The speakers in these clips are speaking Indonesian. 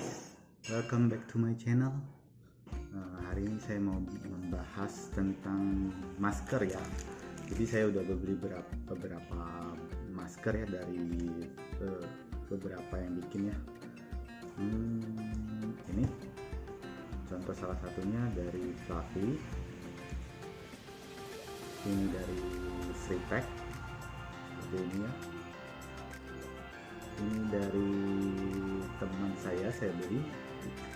guys, welcome back to my channel. Hari ini saya mau membahas tentang masker ya. Jadi saya udah beli beberapa masker ya dari beberapa yang bikin ya. Ini contoh salah satunya dari Fluffy. Ini dari Sripack seperti ini ya. Ini dari teman saya beli,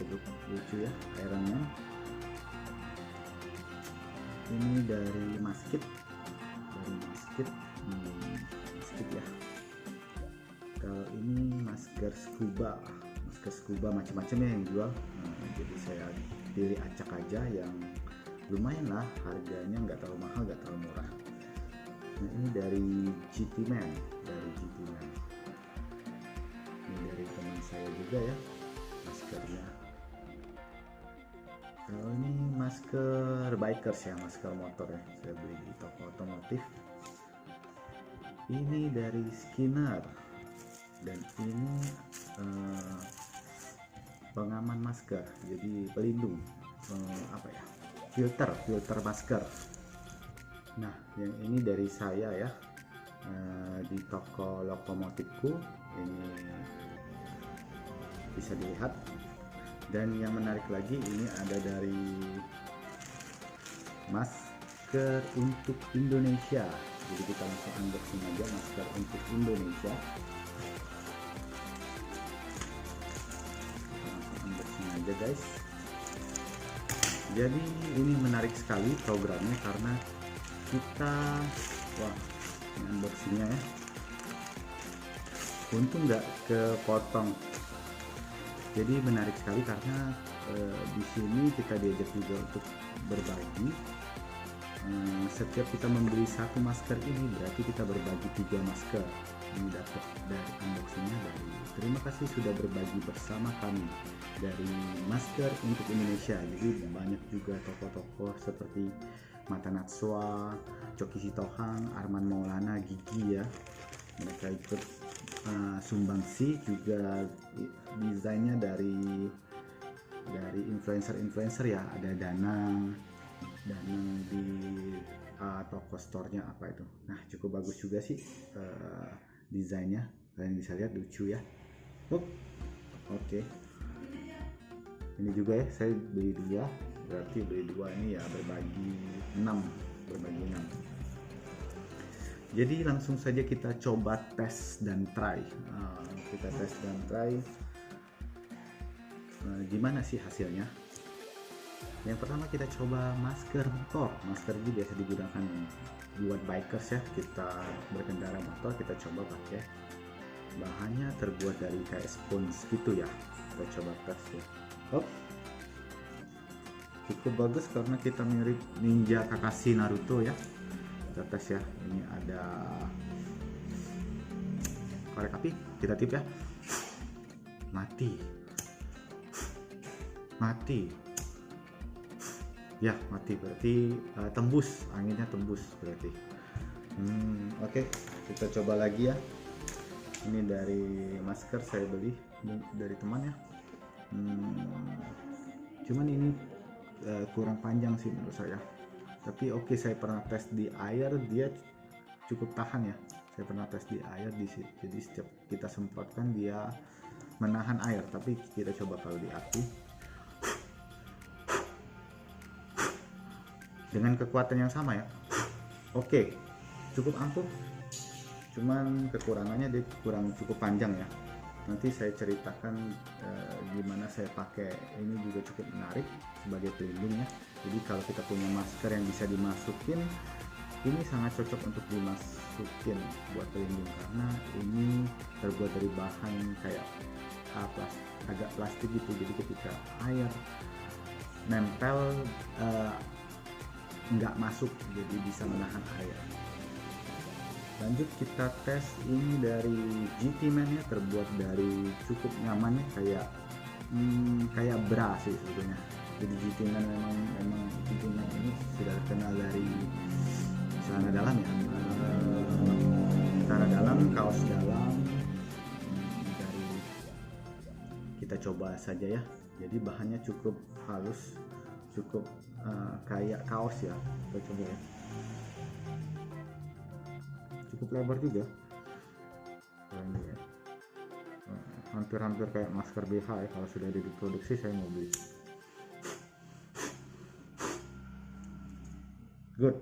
cukup lucu ya, Iron Man. Ini dari Maskit ya. Kalau ini masker scuba macam-macam ya yang jual. Jadi saya pilih acak aja yang lumayan lah, harganya nggak terlalu mahal, nggak terlalu murah. Nah, ini dari GT Man. Ini dari teman saya juga ya maskernya. Kalau ini masker bikers ya, masker motor ya, saya beli di toko otomotif. Ini dari Skinner, dan ini pengaman masker, jadi pelindung filter masker. Nah, yang ini dari saya ya, di toko Lokomotifku. Ini bisa dilihat. Dan yang menarik lagi, ini ada dari masker untuk Indonesia. Jadi kita langsung unboxing aja masker untuk Indonesia. Kita langsung unboxing aja guys. Jadi ini menarik sekali programnya karena kita, ini unboxingnya ya. Untung nggak kepotong. Jadi menarik sekali karena di sini kita diajak juga untuk berbagi. Setiap kita membeli satu masker ini berarti kita berbagi 3 masker. Ini dapat dari unboxingnya dari terima kasih sudah berbagi bersama kami dari masker untuk Indonesia. Jadi banyak juga tokoh-tokoh seperti Mata Natsua, Coki Sitohang, Arman Maulana, Gigi ya. Mereka ikut sumbangsi juga. Desainnya dari influencer ya, ada Danang di toko store-nya apa itu. Nah, cukup bagus juga sih desainnya, kalian bisa lihat, lucu ya. Oke. Ini juga ya, saya beli 2, berarti beli 2 ini ya berbagi 6. Jadi langsung saja kita coba tes dan try. Gimana sih hasilnya? Yang pertama kita coba masker motor. Masker ini biasa digunakan buat bikers ya. Kita berkendara motor, kita coba pakai. Bahannya terbuat dari kayak sponge gitu ya. Kita coba tes ya. Cukup bagus karena kita mirip Ninja Kakashi Naruto ya. Kita tes ya. Ini ada korek api, kita tip ya. Mati ya, mati berarti tembus, anginnya tembus berarti. Oke, kita coba lagi ya. Ini dari masker saya beli dari teman ya. Cuman ini kurang panjang sih menurut saya, tapi oke, saya pernah tes di air, dia cukup tahan ya. Saya pernah tes di air jadi setiap kita semprotkan dia menahan air. Tapi kita coba kalau di api dengan kekuatan yang sama ya. Oke, cukup ampuh, cuman kekurangannya dia cukup panjang ya. Nanti saya ceritakan gimana saya pakai. Ini juga cukup menarik sebagai pelindung ya. Jadi kalau kita punya masker yang bisa dimasukin, ini sangat cocok untuk dimasukin buat pelindung karena ini terbuat dari bahan kayak agak plastik gitu. Jadi ketika air nempel nggak masuk, jadi bisa menahan air. Lanjut kita tes ini dari GT Man ya, terbuat dari cukup nyaman ya, kayak bra sih sebetulnya. Jadi GT Man memang GT Man ini sudah terkenal dari celana dalam ya, celana dalam, kaos dalam. Dari kita kita coba saja ya. Jadi bahannya cukup halus, cukup kayak kaos ya. Kita coba ya. Cukup lebar juga. Ini ya. Hampir-hampir kayak masker BH ya. Kalau sudah diproduksi saya mau beli. Good.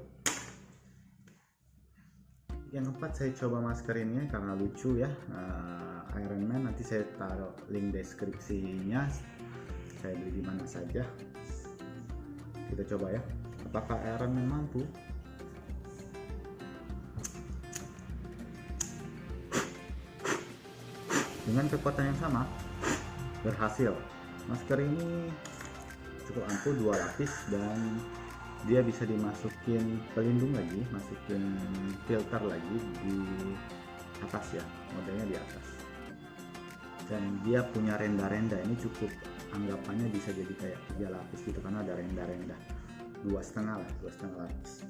Yang keempat saya coba masker ini karena lucu ya, Iron Man. Nanti saya taruh link deskripsinya, saya beli di mana saja. Kita coba ya, apakah Iron Man mampu. Dengan kekuatan yang sama berhasil. Masker ini cukup ampuh, 2 lapis, dan dia bisa dimasukin pelindung lagi, masukin filter lagi di atas ya, modelnya di atas. Dan dia punya renda-renda, ini cukup, anggapannya bisa jadi kayak 3 lapis gitu karena ada renda-renda. 2,5 lapis.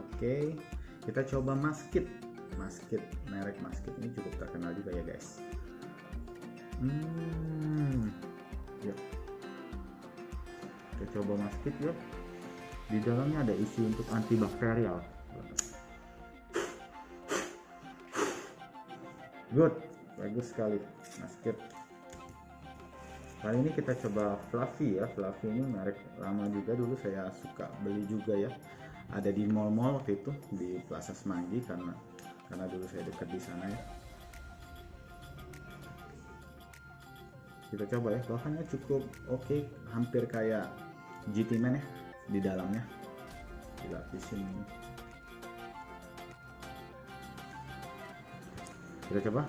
Oke, kita coba Maskit. Merek Maskit ini cukup terkenal juga ya guys. Yuk. Kita coba Maskit yuk. Di dalamnya ada isi untuk antibakterial. Good, bagus sekali Maskit. Kali ini kita coba Fluffy ya. Fluffy ini merek lama juga, dulu saya suka beli juga ya. Ada di mall-mall waktu itu di Plaza Semanggi karena dulu saya dekat di sana ya. Kita coba ya, bahannya cukup oke, hampir kayak GT Man ya. Di dalamnya dilapisin. Kita coba.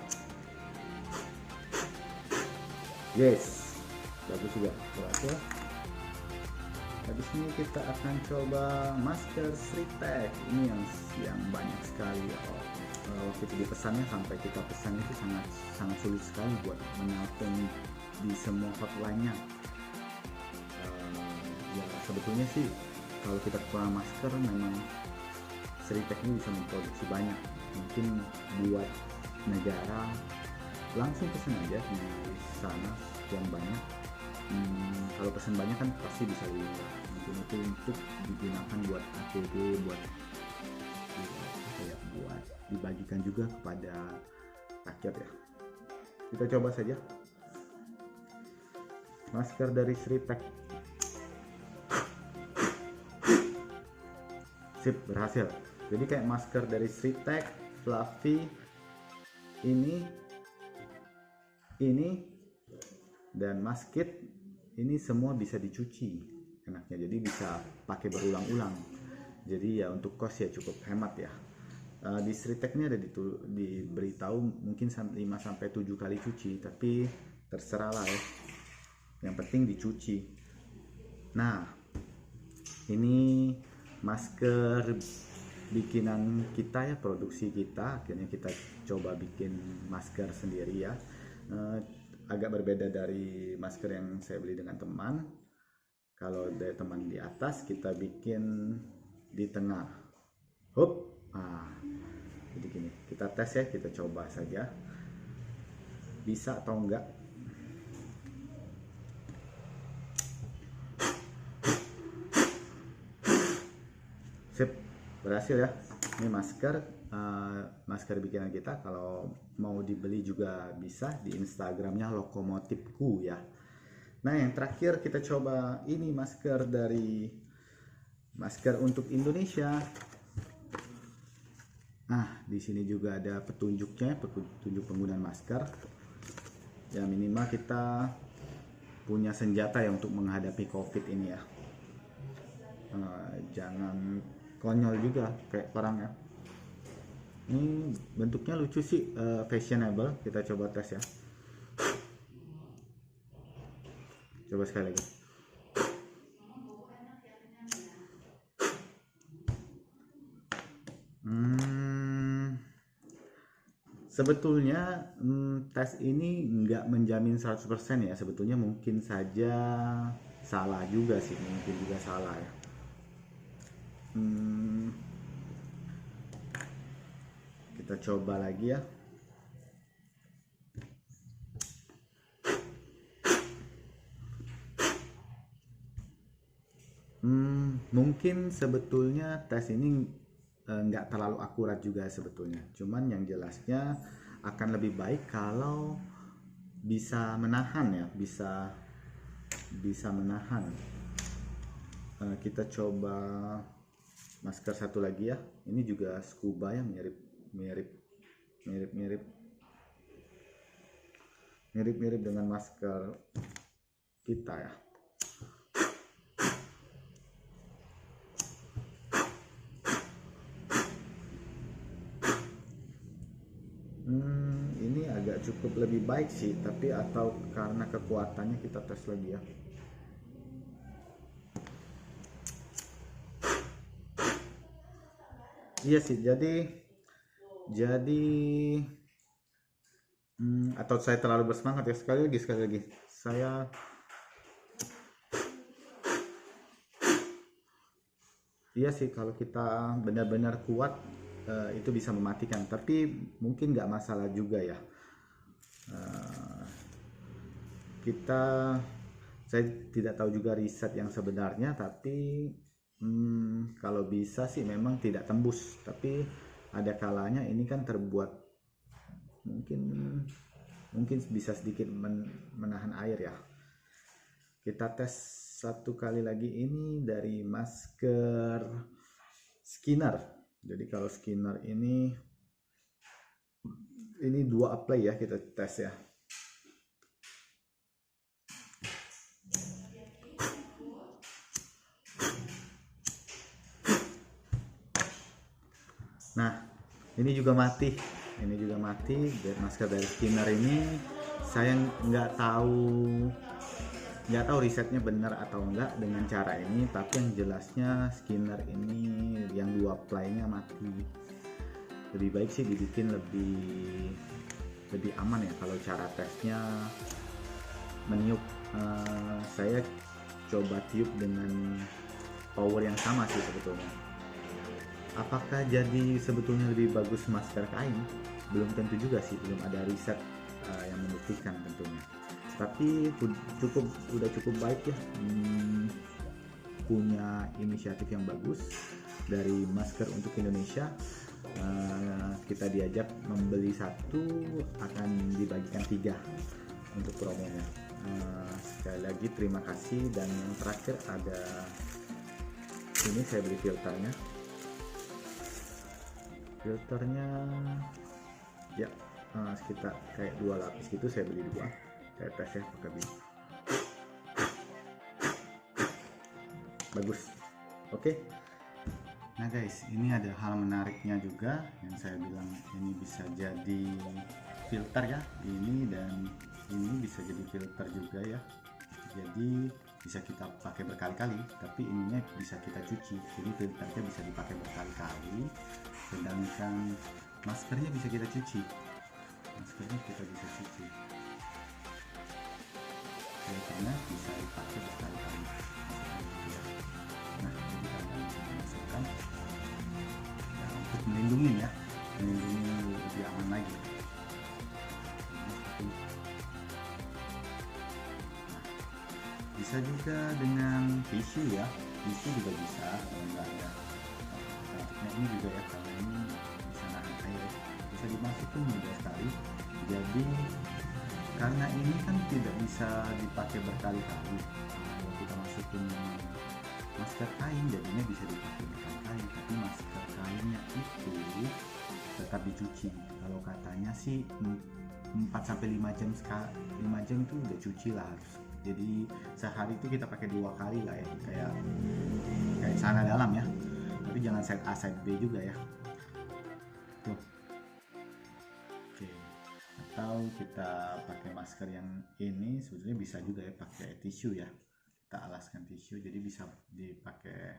Yes, bagus juga, berhasil. Habis ini kita akan coba masker Sritek. Ini yang banyak sekali waktu itu dipesannya, sampai kita pesan itu sangat sulit sekali buat menelpon di semua hotline-nya. Ya sebetulnya sih kalau kita kurang masker, memang Sritek ini bisa memproduksi banyak. Mungkin buat negara langsung pesan aja di sana yang banyak. Kalau pesan banyak kan pasti bisa mungkin itu untuk digunakan buat APD, buat dibagikan juga kepada rakyat ya. Kita coba saja masker dari Sritek. Sip, berhasil. Jadi kayak masker dari Sritek, Fluffy ini dan Maskit ini semua bisa dicuci enaknya, jadi bisa pakai berulang-ulang. Jadi ya untuk kos ya cukup hemat ya. Di Sritek ini ada diberitahu mungkin 5-7 kali cuci, tapi terserah lah ya, yang penting dicuci. Nah, ini masker bikinan kita ya, produksi kita. Akhirnya kita coba bikin masker sendiri ya. Agak berbeda dari masker yang saya beli dengan teman. Kalau dari teman di atas, kita bikin di tengah. Hup. Jadi gini, kita tes ya, kita coba saja bisa atau enggak. Sip, berhasil ya. Ini masker bikinan kita. Kalau mau dibeli juga bisa di Instagramnya Lokomotifku ya. Nah, yang terakhir kita coba ini masker untuk Indonesia. Nah, di sini juga ada petunjuknya, petunjuk penggunaan masker. Ya minimal kita punya senjata ya untuk menghadapi COVID ini ya. Jangan konyol juga kayak orang ya. Ini bentuknya lucu sih, fashionable. Kita coba tes ya. Coba sekali lagi. Sebetulnya tes ini nggak menjamin 100% ya. Sebetulnya mungkin saja salah juga sih, mungkin juga salah ya. Kita coba lagi ya. Mungkin sebetulnya tes ini nggak terlalu akurat juga sebetulnya, cuman yang jelasnya akan lebih baik kalau bisa menahan ya, bisa menahan. Kita coba masker satu lagi ya, ini juga scuba ya, mirip dengan masker kita ya. Ini agak cukup lebih baik sih, tapi atau karena kekuatannya kita tes lagi ya. Iya sih, jadi atau saya terlalu bersemangat ya. Sekali lagi saya iya sih, kalau kita benar-benar kuat itu bisa mematikan, tapi mungkin nggak masalah juga ya. kita Saya tidak tahu juga riset yang sebenarnya, tapi kalau bisa sih memang tidak tembus, tapi ada kalanya ini kan terbuat mungkin bisa sedikit menahan air ya. Kita tes satu kali lagi, ini dari masker Skinner. Jadi kalau Skinner ini dua apply ya, kita tes ya. Nah, ini juga mati. Masker dari Skinner ini saya nggak tahu risetnya benar atau enggak dengan cara ini, tapi yang jelasnya Skinner ini yang dua ply-nya mati. Lebih baik sih dibikin lebih aman ya kalau cara tesnya meniup. Saya coba tiup dengan power yang sama sih sebetulnya. Apakah jadi sebetulnya lebih bagus masker kain? Belum tentu juga sih, belum ada riset yang membuktikan tentunya. Tapi udah cukup baik ya, punya inisiatif yang bagus dari Masker untuk Indonesia. Kita diajak membeli satu, akan dibagikan 3 untuk promonya. Sekali lagi terima kasih. Dan yang terakhir ada ini, saya beli filternya ya, sekitar kayak 2 lapis gitu, saya beli 2. Saya tes ya pakai beli. Bagus. Oke. Nah guys, ini ada hal menariknya juga yang saya bilang, ini bisa jadi filter ya, ini, dan ini bisa jadi filter juga ya. Jadi bisa kita pakai berkali-kali, tapi ininya bisa kita cuci, jadi filternya bisa dipakai berkali-kali, sedangkan maskernya bisa kita cuci. Filternya bisa dipakai berkali-kali. Nah, jadi kita bisa masukkan ya, untuk melindungi lebih aman lagi. Bisa juga dengan tisu ya, tisu juga bisa kalau nggak ada. Nah ini juga ya, karena ini bisa nahan air, bisa dimasukin mudah sekali. Jadi karena ini kan tidak bisa dipakai berkali-kali, kalau kita masukin masker kain jadinya bisa dipakai berkali-kali, tapi masker kainnya itu tetap dicuci. Kalau katanya sih 4-5 jam 5 jam itu udah cuci lah harus. Jadi sehari itu kita pakai 2 kali lah ya, kayak celana dalam ya, tapi jangan side A side B juga ya. Tuh. Oke. Atau kita pakai masker yang ini sebetulnya bisa juga ya pakai tisu ya, kita alaskan tisu, jadi bisa dipakai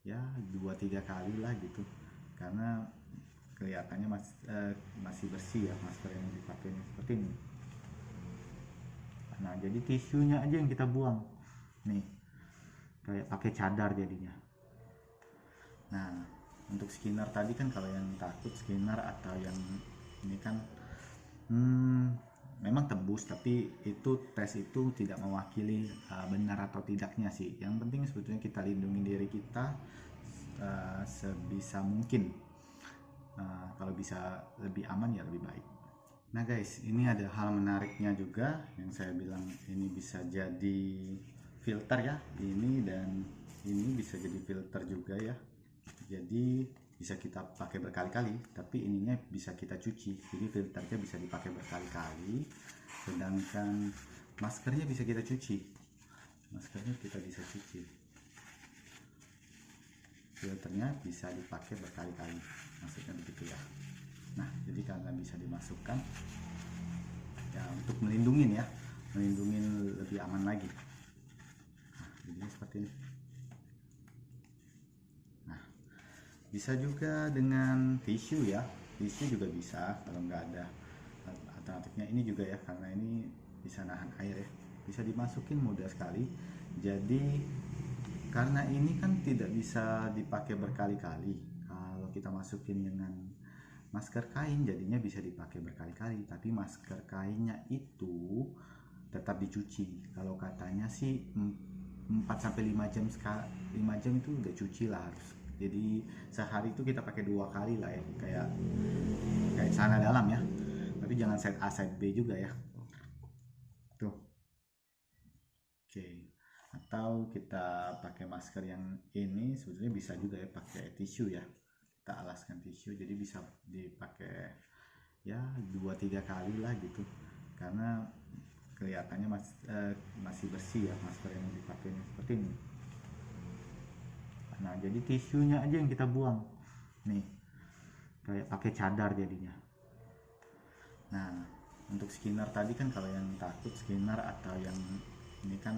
ya 2-3 kali lah gitu, karena kelihatannya masih bersih ya masker yang dipakai seperti ini. Nah jadi tisunya aja yang kita buang nih, kayak pakai cadar jadinya. Nah untuk Skinner tadi kan, kalau yang takut Skinner atau yang ini kan memang tembus, tapi itu tes itu tidak mewakili benar atau tidaknya sih. Yang penting sebetulnya kita lindungi diri kita sebisa mungkin. Kalau bisa lebih aman ya lebih baik. Nah guys, ini ada hal menariknya juga yang saya bilang, ini bisa jadi filter ya, ini dan ini bisa jadi filter juga ya. Jadi bisa kita pakai berkali-kali, tapi ininya bisa kita cuci. Jadi filternya bisa dipakai berkali-kali, sedangkan maskernya bisa kita cuci. Maskernya kita bisa cuci. Filternya bisa dipakai berkali-kali, maksudnya begitu ya. Nah, jadi karena bisa dimasukkan ya untuk melindungi lebih aman lagi. Nah, jadi seperti ini. Nah, bisa juga dengan tisu ya, tisu juga bisa kalau nggak ada alternatifnya. Ini juga ya, karena ini bisa nahan air ya, bisa dimasukin mudah sekali. Jadi karena ini kan tidak bisa dipakai berkali-kali, kalau kita masukin dengan masker kain jadinya bisa dipakai berkali-kali, tapi masker kainnya itu tetap dicuci. Kalau katanya sih 4-5 jam 5 jam itu udah cuci lah harus. Jadi sehari itu kita pakai 2 kali lah ya, kayak celana dalam ya, tapi jangan side A side B juga ya tuh. Oke. Atau kita pakai masker yang ini sebetulnya bisa juga ya pakai tisu ya, kita alaskan tisu jadi bisa dipakai ya 2-3 kali lah gitu, karena kelihatannya masih bersih ya masker yang dipakai seperti ini. Nah jadi tisunya aja yang kita buang nih, kayak pakai cadar jadinya. Nah untuk skinner tadi kan, kalau yang takut skinner atau yang ini kan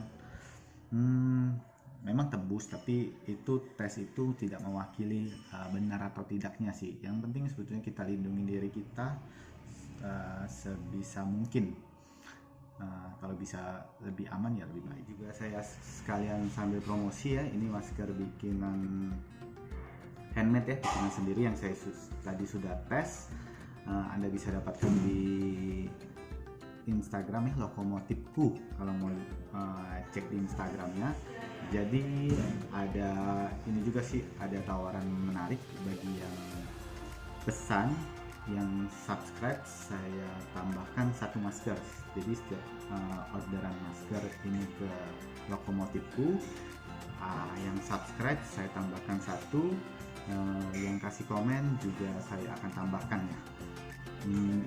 memang tembus, tapi itu tes itu tidak mewakili benar atau tidaknya sih. Yang penting sebetulnya kita lindungi diri kita sebisa mungkin. Kalau bisa lebih aman ya lebih baik. Juga saya sekalian sambil promosi ya, ini masker bikinan handmade ya, bikinan sendiri yang saya tadi sudah tes. Anda bisa dapatkan di Instagram ya, Lokomotifku kalau mau cek di Instagramnya. Jadi ada ini juga sih, ada tawaran menarik bagi yang pesan, yang subscribe, saya tambahkan 1 masker. Jadi setiap orderan masker ini ke Lokomotifku, yang subscribe saya tambahkan 1, yang kasih komen juga saya akan tambahkan ya.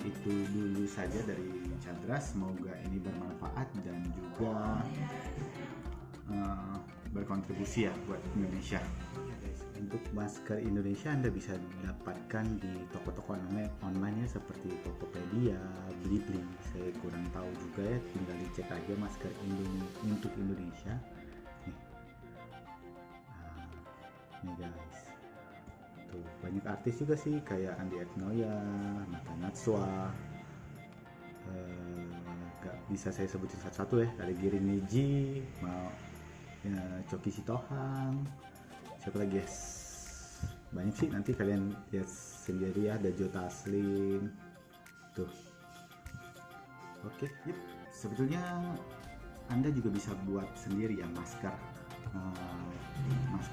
Itu dulu saja dari Chandra, semoga ini bermanfaat dan juga berkontribusi ya buat Indonesia. Untuk masker Indonesia Anda bisa dapatkan di toko-toko online ya, seperti Tokopedia, Blibli. Saya kurang tahu juga ya, tinggal dicek aja masker untuk Indonesia. Nih guys, tuh banyak artis juga sih, kayak Andi Agnoya, Mata Natsua, gak bisa saya sebutin satu-satu ya, ada Giring Niji, mau ya, Coki Sitohang, siapa lagi guys, banyak sih, nanti kalian lihat sendiri ya. Ada Joe Taslim tuh. Oke, yuk. Sebetulnya Anda juga bisa buat sendiri ya masker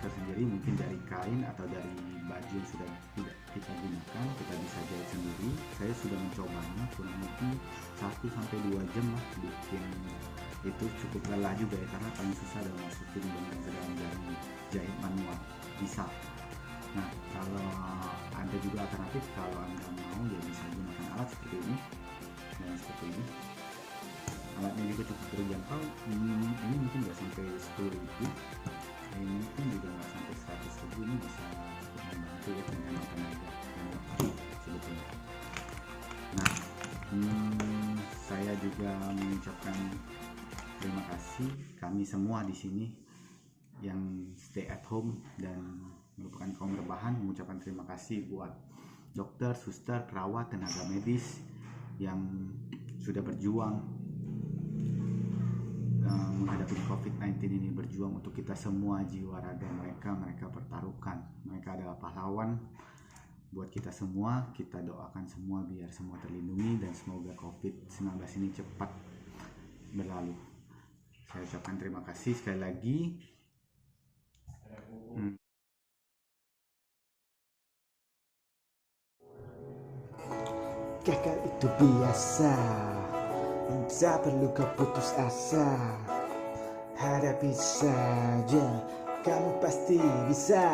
sendiri, mungkin dari kain atau dari baju yang sudah tidak kita gunakan, kita bisa jahit sendiri. Saya sudah mencobanya kurang lebih 1-2 jam lah bikin. Itu cukup lelah juga ya, karena paling susah adalah masukin dengan jahit manual bisa. Nah kalau ada juga alternatif, kalau Anda mau ya bisa gunakan alat seperti ini dan seperti ini. Alatnya juga cukup terjangkau, ini mungkin nggak sampai 10.000, ini pun juga nggak sampai 100.000. Ini bisa cukup membantu ya, menghemat tenaga sebetulnya. Nah saya juga mengucapkan terima kasih, kami semua di sini yang stay at home dan merupakan kaum rebahan, mengucapkan terima kasih buat dokter, suster, perawat, tenaga medis yang sudah berjuang menghadapi COVID-19 ini, berjuang untuk kita semua. Jiwa raga mereka pertaruhkan, mereka adalah pahlawan buat kita semua. Kita doakan semua biar semua terlindungi dan semoga COVID-19 ini cepat berlalu. Saya ucapkan terima kasih sekali lagi. Gagal itu biasa, tak perlu kau putus asa. Hadapi saja, kamu pasti bisa.